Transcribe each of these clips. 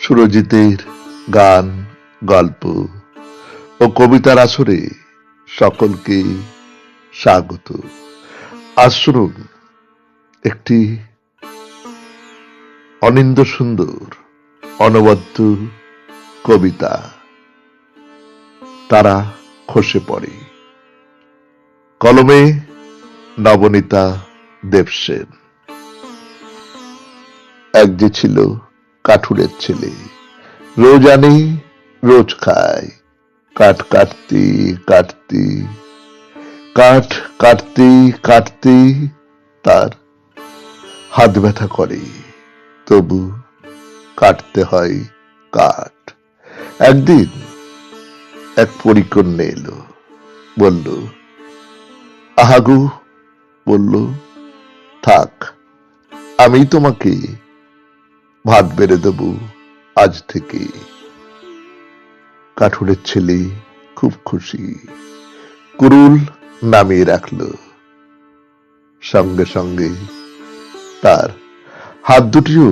সুরজিতের গান, গল্প ও কবিতার আসরে সকলকে স্বাগত। আজ শুনুন একটি অনিন্দ্য সুন্দর অনবদ্য কবিতা, তারা খসে পড়ে। কলমে নবনীতা দেবসেন। এক যে ছিল কাঠুরের ছেলে, রোজ আনে রোজ খায়, কাঠ কাটতে কাটতে কাঠ কাটতে কাটতে তার হাত ব্যথা করে, তবু কাটতে হয় কাঠ। একদিন এক পরিকন্যা এলো, বলল, আহাগো, বলল, থাক, আমি তোমাকে ভাত বেড়ে দেব আজ থেকে। কাঠুরের ছেলে খুব খুশি, কুরুল নামিয়ে রাখল। সঙ্গে সঙ্গে তার হাত দুটিও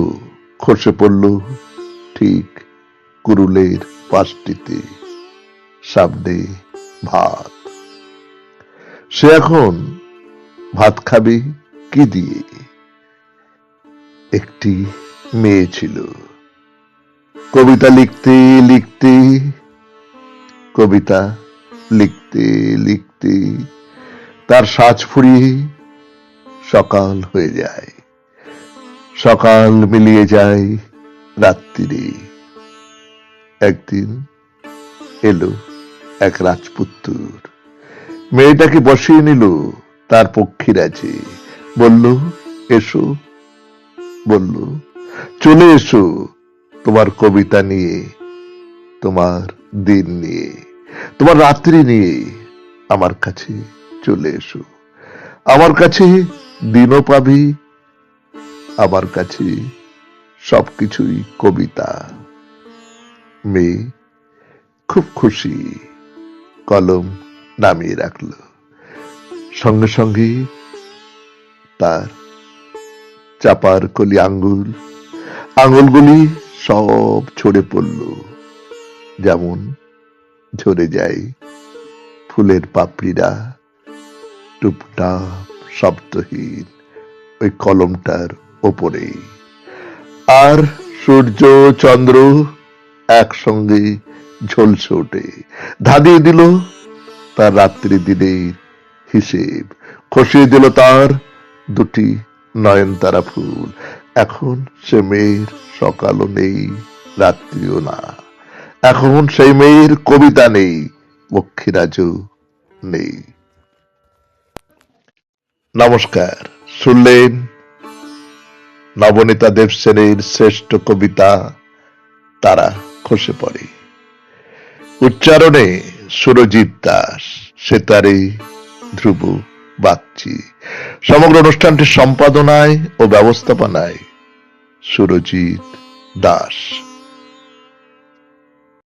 খসে পড়ল ঠিক কুরুলের পাশটিতে। সামনে ভাত। সে এখন ভাত খাবে কি দিয়ে? একটি মেয়ে ছিল, কবিতা লিখতে লিখতে কবিতা লিখতে লিখতে তার সাজ ফুরিয়ে সকাল হয়ে যায়। সকাল মিলিয়ে যায় রাত্রিরে। একদিন এলো এক রাজপুত্তুর, মেয়েটাকে বসিয়ে নিল তার পক্ষীরাজে। বলল, এসো, বলল, চলে এসো তোমার কবিতা নিয়ে, তোমার দিন নিয়ে, তোমার রাত্রি নিয়ে আমার কাছে চলে এসো। আমার কাছে দিনও পাবি, আমার কাছে সবকিছুই কবিতা। মেয়ে খুব খুশি, কলম নামিয়ে রাখল। সঙ্গে সঙ্গে তার চাপার কলি আঙুলগুলি সব ঝরে পড়ল, যেমন ঝরে যায় ফুলের পাপড়িরা টুপটাপ শব্দহীন ওই কলমটার ওপরে। আর সূর্য চন্দ্র একসঙ্গে ঝলসে ওঠে, ধাঁধিয়ে দিল তার রাত্রি দিনের হিসেব, খসিয়ে দিল তার দুটি নয়নতারা ফুল। এখন সে মেয়ের সকালও নেই, রাত্রিও না। এখন সেই মেয়ের কবিতা নেই, পক্ষীরাজও নেই। নমস্কার, শুনলেন নবনীতা দেবসেনের শ্রেষ্ঠ কবিতা তারা খসে পড়ে। উচ্চারণে সুরজিৎ দাস, সেতারে ধ্রুব বাগচি। সমগ্র অনুষ্ঠানটির সম্পাদনায় ও ব্যবস্থাপনায় সুরজিৎ দাস।